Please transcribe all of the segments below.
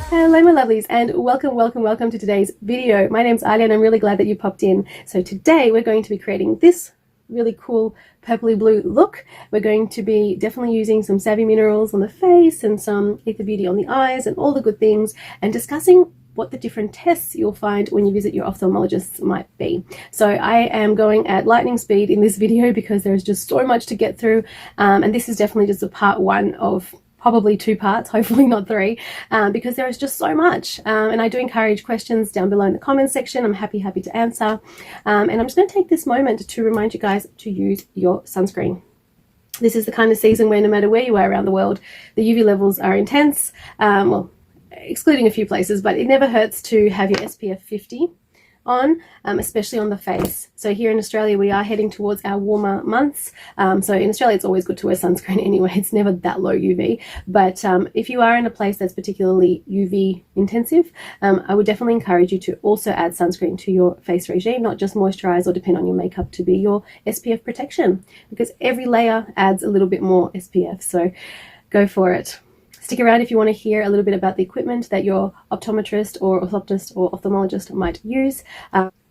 Hello my lovelies, and welcome to today's video. My name's Alya and I'm really glad that you popped in. So today we're going to be creating this really cool purpley blue look. We're going to be definitely using some savvy minerals on the face and some Ether Beauty on the eyes and all the good things, and discussing what the different tests you'll find when you visit your ophthalmologist might be. So I am going at lightning speed in this video because there's just so much to get through, and this is definitely just a part one of probably 2 parts, hopefully not 3, because there is just so much. And I do encourage questions down below in the comments section. I'm happy to answer. And I'm just going to take this moment to remind you guys to use your sunscreen. This is the kind of season where no matter where you are around the world, the UV levels are intense, well, excluding a few places, but it never hurts to have your SPF 50 on, especially on the face. So here in Australia we are heading towards our warmer months, so in Australia it's always good to wear sunscreen anyway. It's never that low UV, but if you are in a place that's particularly UV intensive, I would definitely encourage you to also add sunscreen to your face regime, not just moisturize or depend on your makeup to be your SPF protection, because every layer adds a little bit more SPF, so go for it. Stick around if you want to hear a little bit about the equipment that your optometrist or orthoptist or ophthalmologist might use.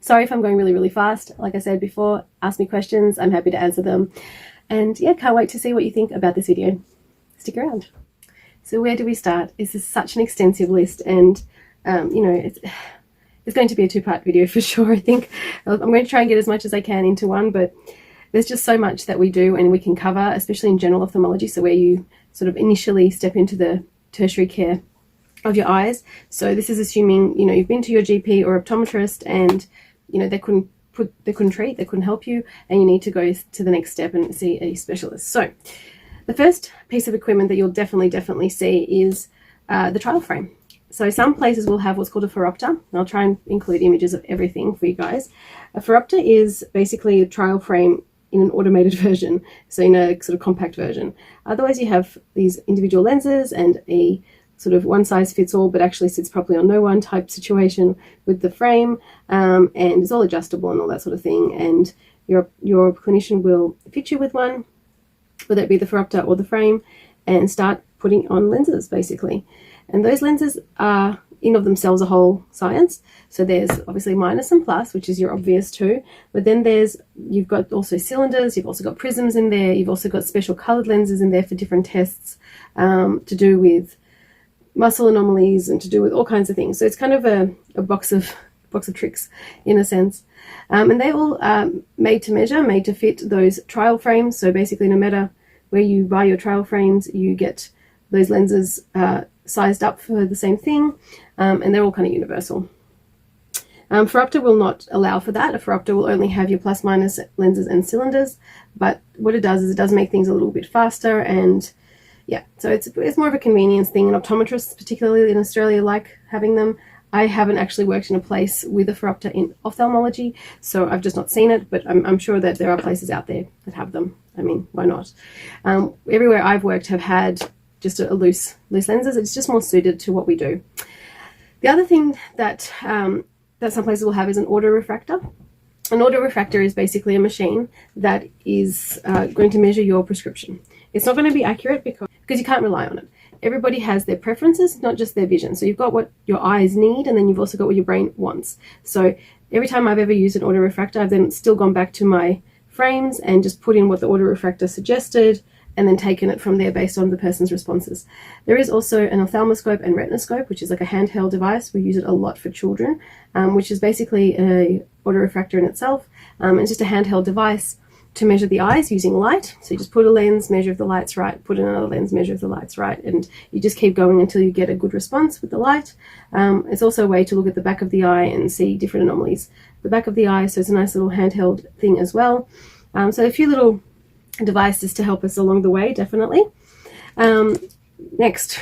Sorry if I'm going really fast. Like I said before, ask me questions. I'm happy to answer them. And yeah, can't wait to see what you think about this video. Stick around. So where do we start? This is such an extensive list, and you know, it's going to be a 2-part video for sure. I think I'm going to try and get as much as I can into one, but there's just so much that we do and we can cover, especially in general ophthalmology, so where you sort of initially step into the tertiary care of your eyes. So this is assuming, you know, you've been to your GP or optometrist and, you know, they couldn't treat, they couldn't help you, and you need to go to the next step and see a specialist. So the first piece of equipment that you'll definitely see is the trial frame. So some places will have what's called a phoropter, and I'll try and include images of everything for you guys. A phoropter is basically a trial frame in an automated version, so in a sort of compact version. Otherwise you have these individual lenses and a sort of one size fits all but actually sits properly on no one type situation with the frame, and it's all adjustable and all that sort of thing, and your clinician will fit you with one, whether it be the phoropter or the frame, and start putting on lenses basically. And those lenses are in of themselves a whole science. So there's obviously minus and plus, which is your obvious too, but then you've got also cylinders, you've also got prisms in there, you've also got special colored lenses in there for different tests, to do with muscle anomalies and to do with all kinds of things. So it's kind of a box of tricks in a sense, and they all are made to measure, made to fit those trial frames. So basically no matter where you buy your trial frames, you get those lenses sized up for the same thing, and they're all kind of universal. Phoropter will not allow for that. A phoropter will only have your plus minus lenses and cylinders, but what it does is it does make things a little bit faster, and yeah, so it's more of a convenience thing, and optometrists, particularly in Australia, like having them. I haven't actually worked in a place with a phoropter in ophthalmology, so I've just not seen it, but I'm sure that there are places out there that have them. I mean, why not? Everywhere I've worked have had just a loose lenses. It's just more suited to what we do. The other thing that some places will have is an autorefractor. An autorefractor is basically a machine that is going to measure your prescription. It's not going to be accurate because you can't rely on it. Everybody has their preferences, not just their vision. So you've got what your eyes need, and then you've also got what your brain wants. So every time I've ever used an autorefractor, I've then still gone back to my frames and just put in what the autorefractor suggested, and then taken it from there based on the person's responses. There is also an ophthalmoscope and retinoscope, which is like a handheld device. We use it a lot for children, which is basically a autorefractor in itself. It's just a handheld device to measure the eyes using light. So you just put a lens, measure if the light's right, put in another lens, measure if the light's right, and you just keep going until you get a good response with the light. It's also a way to look at the back of the eye and see different anomalies. The back of the eye, so it's a nice little handheld thing as well. So a few little devices to help us along the way, definitely. Next,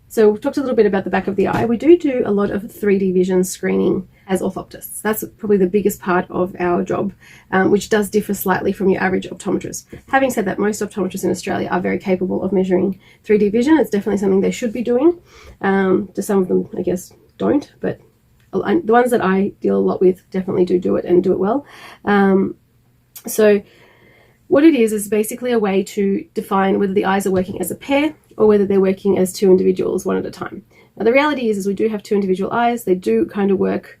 so we've talked a little bit about the back of the eye. We do a lot of 3D vision screening as orthoptists. That's probably the biggest part of our job, which does differ slightly from your average optometrist. Having said that, most optometrists in Australia are very capable of measuring 3D vision. It's definitely something they should be doing. Just some of them, I guess, don't, but the ones that I deal a lot with definitely do it and do it well. So What it is basically a way to define whether the eyes are working as a pair or whether they're working as two individuals, one at a time. Now, the reality is we do have two individual eyes. They do kind of work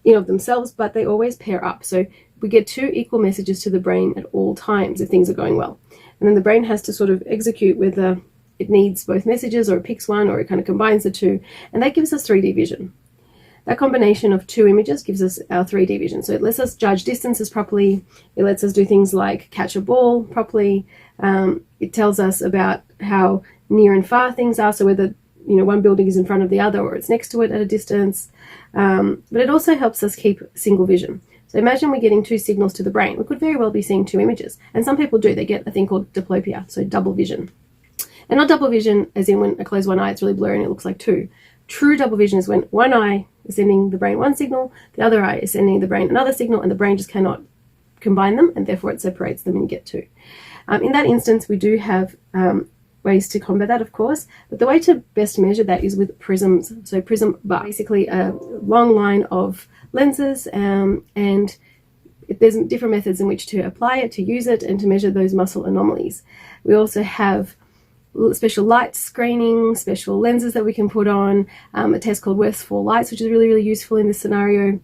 in of themselves, but they always pair up. So we get two equal messages to the brain at all times if things are going well. And then the brain has to sort of execute whether it needs both messages or it picks one or it kind of combines the two. And that gives us 3D vision. That combination of two images gives us our 3D vision. So it lets us judge distances properly. It lets us do things like catch a ball properly. It tells us about how near and far things are. So whether one building is in front of the other or it's next to it at a distance. But it also helps us keep single vision. So imagine we're getting two signals to the brain. We could very well be seeing two images. And some people do. They get a thing called diplopia, so double vision. And not double vision as in when I close one eye, it's really blurry and it looks like two. True double vision is when one eye is sending the brain one signal, the other eye is sending the brain another signal, and the brain just cannot combine them, and therefore it separates them and you get two. In that instance, we do have ways to combat that, of course, but the way to best measure that is with prisms. So prism bar, basically a long line of lenses, and there's different methods in which to apply it, to use it, and to measure those muscle anomalies. We also have special light screening, special lenses that we can put on, a test called Westfall lights, which is really, really useful in this scenario.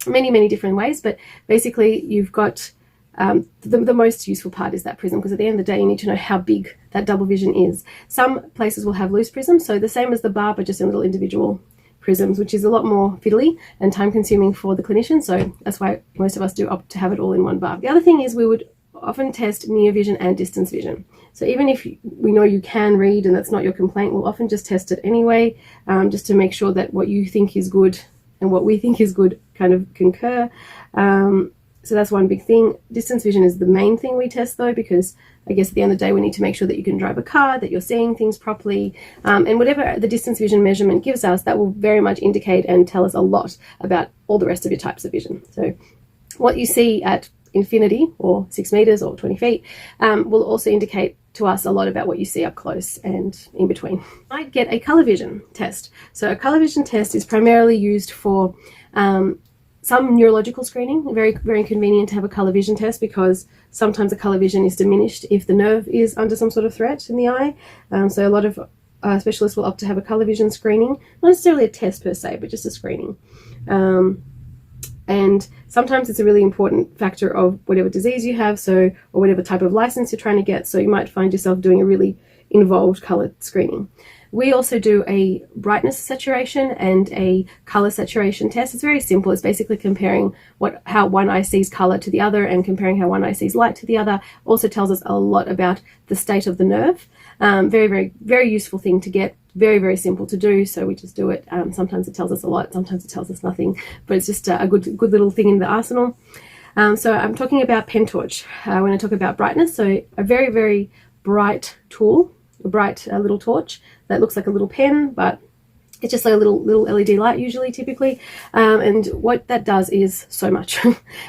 Many different ways, but basically you've got the most useful part is that prism, because at the end of the day you need to know how big that double vision is. Some places will have loose prisms, so the same as the bar, but just in little individual prisms, which is a lot more fiddly and time consuming for the clinician, so that's why most of us do opt to have it all in one bar. The other thing is we would often test near vision and distance vision. So even if we know you can read and that's not your complaint, we'll often just test it anyway, just to make sure that what you think is good and what we think is good kind of concur. So that's one big thing. Distance vision is the main thing we test though, because I guess at the end of the day we need to make sure that you can drive a car, that you're seeing things properly, and whatever the distance vision measurement gives us, that will very much indicate and tell us a lot about all the rest of your types of vision. So what you see at infinity or 6 meters or 20 feet will also indicate to us a lot about what you see up close and in between. You might get a color vision test. So a color vision test is primarily used for some neurological screening. Very, very convenient to have a color vision test, because sometimes the color vision is diminished if the nerve is under some sort of threat in the eye. So a lot of specialists will opt to have a color vision screening, not necessarily a test per se, but just a screening. And sometimes it's a really important factor of whatever disease you have, or whatever type of license you're trying to get. So you might find yourself doing a really involved color screening. We also do a brightness saturation and a color saturation test. It's very simple. It's basically comparing how one eye sees color to the other and comparing how one eye sees light to the other. Also tells us a lot about the state of the nerve. Very, very useful thing to get. Very, very simple to do, so we just do it. Sometimes it tells us a lot, sometimes it tells us nothing, but it's just a good little thing in the arsenal. So I'm talking about pen torch when I talk about brightness. So a very, very bright tool, a bright little torch that looks like a little pen, but it's just like a little LED light usually, typically. And what that does is so much.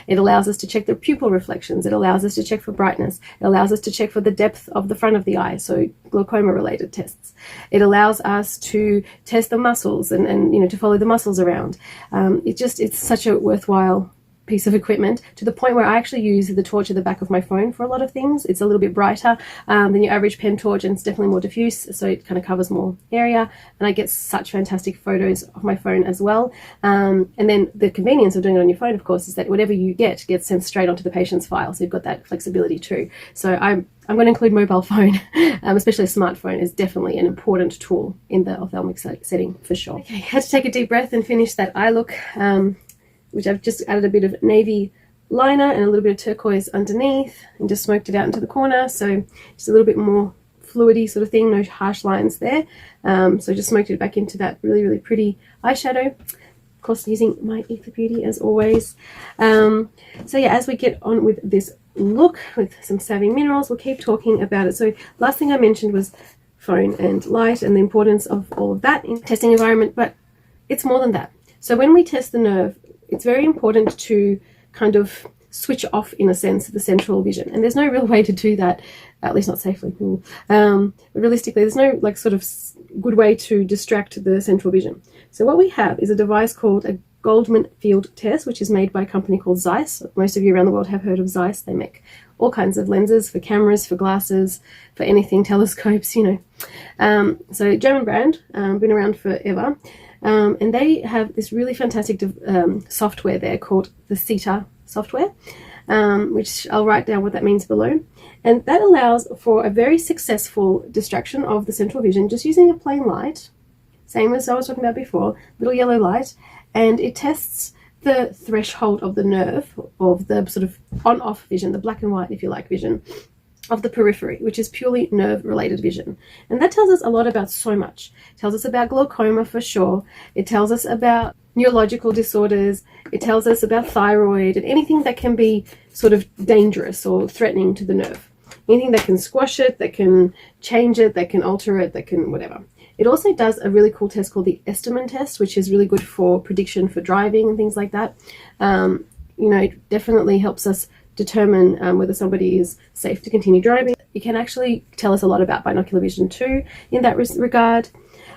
It allows us to check the pupil reflections. It allows us to check for brightness. It allows us to check for the depth of the front of the eye, so glaucoma related tests. It allows us to test the muscles and to follow the muscles around. It's such a worthwhile piece of equipment, to the point where I actually use the torch at the back of my phone for a lot of things. It's a little bit brighter than your average pen torch, and it's definitely more diffuse, so it kind of covers more area, and I get such fantastic photos of my phone as well. And then the convenience of doing it on your phone, of course, is that whatever you get gets sent straight onto the patient's file, so you've got that flexibility too. So I'm going to include mobile phone, especially a smartphone, is definitely an important tool in the ophthalmic setting for sure. Okay, had to take a deep breath and finish that eye look, which I've just added a bit of navy liner and a little bit of turquoise underneath, and just smoked it out into the corner, so just a little bit more fluidy sort of thing, no harsh lines there. So just smoked it back into that really, really pretty eyeshadow, of course using my Ether Beauty as always. So yeah, as we get on with this look with some Savvy Minerals, we'll keep talking about it. So last thing I mentioned was phone and light and the importance of all of that in testing environment, but it's more than that. So when we test the nerve, it's very important to kind of switch off, in a sense, the central vision. And there's no real way to do that, at least not safely. But realistically, there's no sort of good way to distract the central vision. So what we have is a device called a Goldman field test, which is made by a company called Zeiss. Most of you around the world have heard of Zeiss. They make all kinds of lenses for cameras, for glasses, for anything, telescopes, you know. So German brand, been around forever. And they have this really fantastic software there called the CETA software, which I'll write down what that means below. And that allows for a very successful distraction of the central vision just using a plain light, same as I was talking about before, little yellow light, and it tests the threshold of the nerve, of the sort of on-off vision, the black and white, if you like, vision of the periphery, which is purely nerve-related vision. And that tells us a lot about so much. It tells us about glaucoma for sure. It tells us about neurological disorders. It tells us about thyroid and anything that can be sort of dangerous or threatening to the nerve. Anything that can squash it, that can change it, that can alter it, that can whatever. It also does a really cool test called the Esterman test, which is really good for prediction for driving and things like that. You know, it definitely helps us determine whether somebody is safe to continue driving. It can actually tell us a lot about binocular vision too in that regard.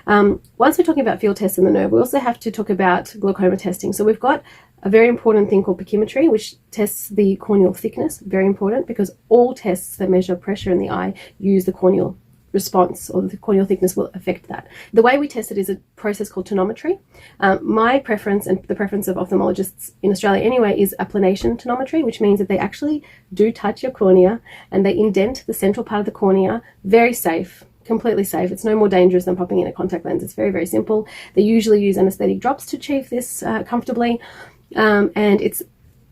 Once we're talking about field tests in the nerve, we also have to talk about glaucoma testing. So we've got a very important thing called pachymetry, which tests the corneal thickness. Very important, because all tests that measure pressure in the eye use the corneal response, or the corneal thickness will affect that. The way we test it is a process called tonometry. My preference, and the preference of ophthalmologists in Australia anyway, is applanation tonometry, which means that they actually do touch your cornea and they indent the central part of the cornea. Very safe, completely safe. It's no more dangerous than popping in a contact lens. It's very, very simple. They usually use anesthetic drops to achieve this comfortably, and it's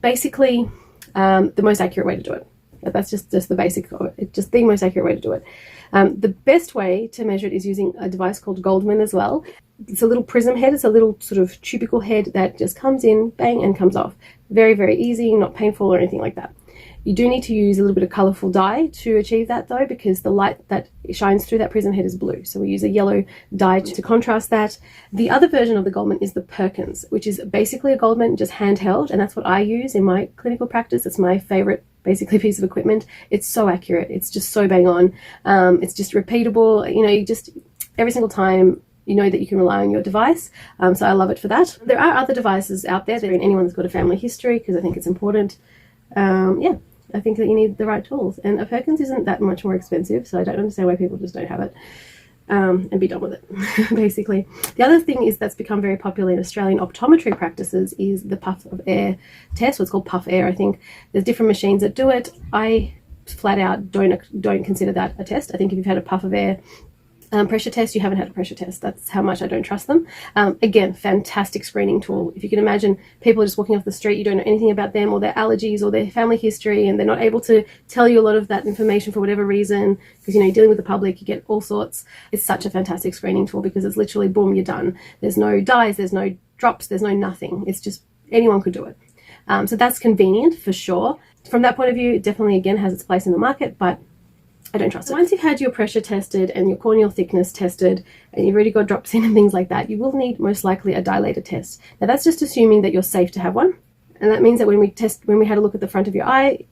basically the most accurate way to do it. That's just the basic of it. It's just the most accurate way to do it. The best way to measure it is using a device called Goldman as well. It's a little prism head. It's a little sort of tubical head that just comes in, bang, and comes off. Very, very easy, not painful or anything like that. You do need to use a little bit of colorful dye to achieve that though, because the light that shines through that prism head is blue. So we use a yellow dye to contrast that. The other version of the Goldman is the Perkins, which is basically a Goldman just handheld. And that's what I use in my clinical practice. It's my favorite basically piece of equipment. It's so accurate. It's just so bang on. It's just repeatable. You know, you just, every single time, you know that you can rely on your device. So I love it for that. There are other devices out there. They're in anyone that's got a family history, because I think it's important. Yeah. I think that you need the right tools, and a Perkins isn't that much more expensive, so I don't understand why people just don't have it, and be done with it, basically. The other thing is that's become very popular in Australian optometry practices is the puff of air test. What's called puff air, I think. There's different machines that do it. I flat out don't consider that a test. I think if you've had a puff of air pressure test, you haven't had a pressure test. That's how much I don't trust them. Again, fantastic screening tool. If you can imagine people are just walking off the street, you don't know anything about them or their allergies or their family history, and they're not able to tell you a lot of that information for whatever reason, because, you know, you're dealing with the public, you get all sorts. It's such a fantastic screening tool because it's literally boom, you're done. There's no dyes, there's no drops, there's no nothing. It's just anyone could do it. So that's convenient for sure. From that point of view, it definitely, again, has its place in the market, but I don't trust it. Once you've had your pressure tested and your corneal thickness tested and you've already got drops in and things like that, you will need most likely a dilator test. Now that's just assuming that you're safe to have one. And that means that when we had a look at the front of your eye,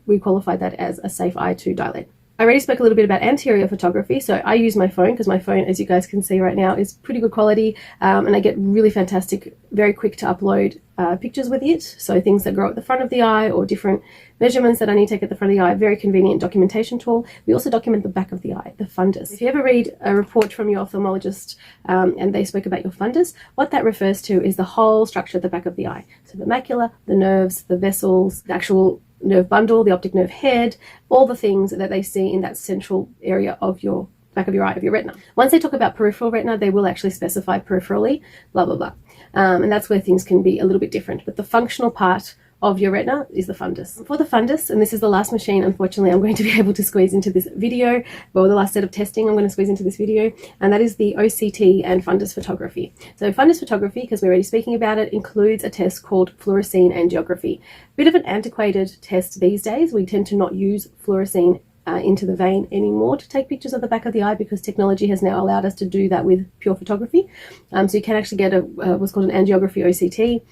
we qualified that as a safe eye to dilate. I already spoke a little bit about anterior photography. So I use my phone because my phone, as you guys can see right now, is pretty good quality. And I get really fantastic, very quick to upload pictures with it. So things that grow at the front of the eye or different measurements that I need to take at the front of the eye, very convenient documentation tool. We also document the back of the eye, the fundus. If you ever read a report from your ophthalmologist and they spoke about your fundus, what that refers to is the whole structure at the back of the eye. So the macula, the nerves, the vessels, the actual nerve bundle, the optic nerve head, all the things that they see in that central area of your back of your eye, of your retina. Once they talk about peripheral retina, they will actually specify peripherally, blah, blah, blah. And that's where things can be a little bit different. But the functional part of your retina is the fundus. For the fundus, and this is the last machine, unfortunately, I'm going to be able to squeeze into this video, or the last set of testing I'm going to squeeze into this video, and that is the OCT and fundus photography. So fundus photography, because we're already speaking about it, includes a test called fluorescein angiography. Bit of an antiquated test these days. We tend to not use fluorescein into the vein anymore to take pictures of the back of the eye, because technology has now allowed us to do that with pure photography. So you can actually get what's called an angiography OCT.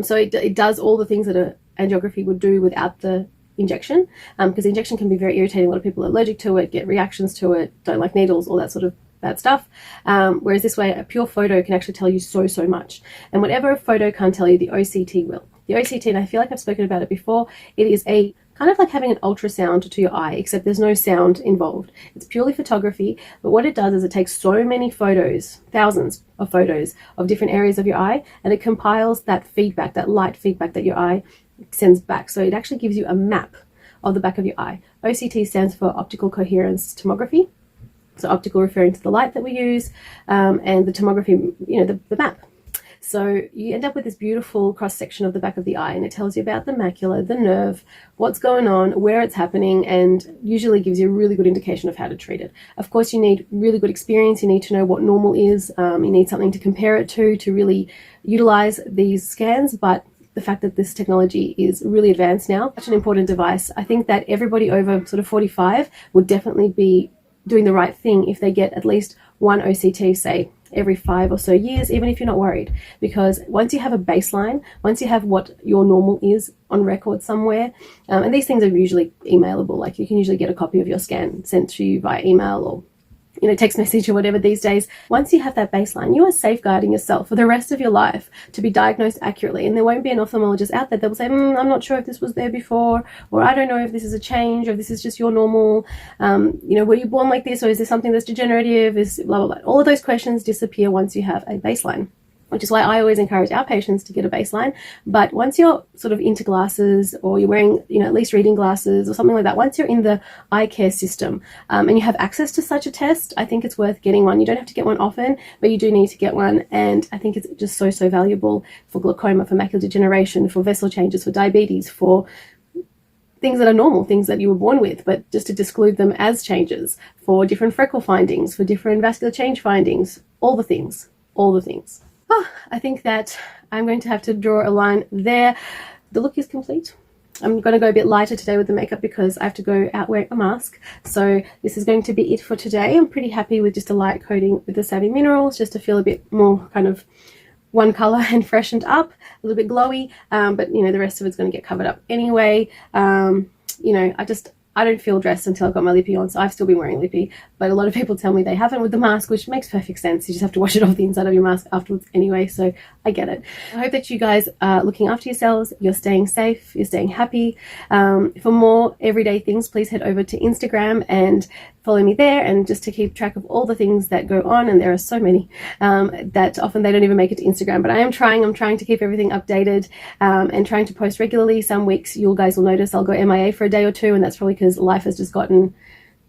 So it does all the things that an angiography would do without the injection, because the injection can be very irritating. A lot of people are allergic to it, get reactions to it, don't like needles, all that sort of bad stuff. Whereas this way, a pure photo can actually tell you so much. And whatever a photo can't tell you, the OCT will. The OCT, and I feel like I've spoken about it before, it is a kind of like having an ultrasound to your eye, except there's no sound involved. It's purely photography, but what it does is it takes so many photos, thousands of photos of different areas of your eye, and it compiles that feedback, that light feedback that your eye sends back. So it actually gives you a map of the back of your eye. OCT stands for optical coherence tomography. So optical referring to the light that we use, and the tomography, the map. So you end up with this beautiful cross-section of the back of the eye, and it tells you about the macula, the nerve, what's going on, where it's happening, and usually gives you a really good indication of how to treat it. Of course, you need really good experience. You need to know what normal is. You need something to compare it to really utilize these scans, but the fact that this technology is really advanced now, such an important device. I think that everybody over sort of 45 would definitely be doing the right thing if they get at least one OCT, say, every 5 or so years, even if you're not worried. Because once you have a baseline, once you have what your normal is on record somewhere, and these things are usually emailable, like you can usually get a copy of your scan sent to you via email or text message or whatever these days. Once you have that baseline, you are safeguarding yourself for the rest of your life to be diagnosed accurately. And there won't be an ophthalmologist out there that will say, I'm not sure if this was there before, or I don't know if this is a change, or if this is just your normal, were you born like this, or is this something that's degenerative, is blah, blah, blah. All of those questions disappear once you have a baseline, which is why I always encourage our patients to get a baseline. But once you're sort of into glasses, or you're wearing, at least reading glasses or something like that, once you're in the eye care system and you have access to such a test, I think it's worth getting one. You don't have to get one often, but you do need to get one. And I think it's just so valuable for glaucoma, for macular degeneration, for vessel changes, for diabetes, for things that are normal, things that you were born with, but just to exclude them as changes, for different freckle findings, for different vascular change findings, all the things. I think that I'm going to have to draw a line there. The look is complete. I'm going to go a bit lighter today with the makeup because I have to go out wearing a mask. So this is going to be it for today. I'm pretty happy with just a light coating with the Savvy Minerals, just to feel a bit more kind of one color and freshened up, a little bit glowy. But the rest of it's going to get covered up anyway. I don't feel dressed until I've got my lippy on, so I've still been wearing lippy, but a lot of people tell me they haven't with the mask, which makes perfect sense. You just have to wash it off the inside of your mask afterwards anyway, so I get it. I hope that you guys are looking after yourselves, you're staying safe, you're staying happy. For more everyday things, please head over to Instagram and follow me there, and just to keep track of all the things that go on, and there are so many that often they don't even make it to Instagram, but I'm trying to keep everything updated and trying to post regularly. Some weeks you guys will notice I'll go MIA for a day or two, and that's probably because life has just gotten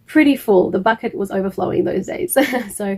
pretty full. The bucket was overflowing those days. So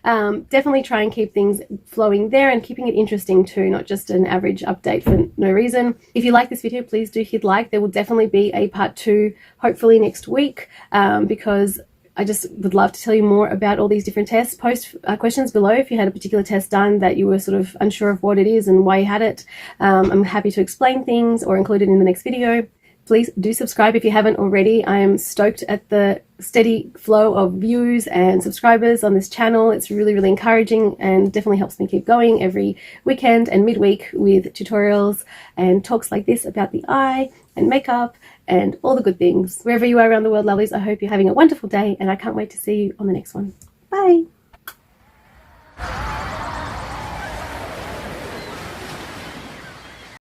definitely try and keep things flowing there, and keeping it interesting too, not just an average update for no reason. If you like this video, please do hit like. There will definitely be a part 2 hopefully next week, because I just would love to tell you more about all these different tests. Post questions below if you had a particular test done that you were sort of unsure of what it is and why you had it. I'm happy to explain things or include it in the next video. Please do subscribe if you haven't already. I am stoked at the steady flow of views and subscribers on this channel. It's really encouraging, and definitely helps me keep going every weekend and midweek with tutorials and talks like this about the eye and makeup and all the good things. Wherever you are around the world, lovelies, I hope you're having a wonderful day, and I can't wait to see you on the next one. Bye.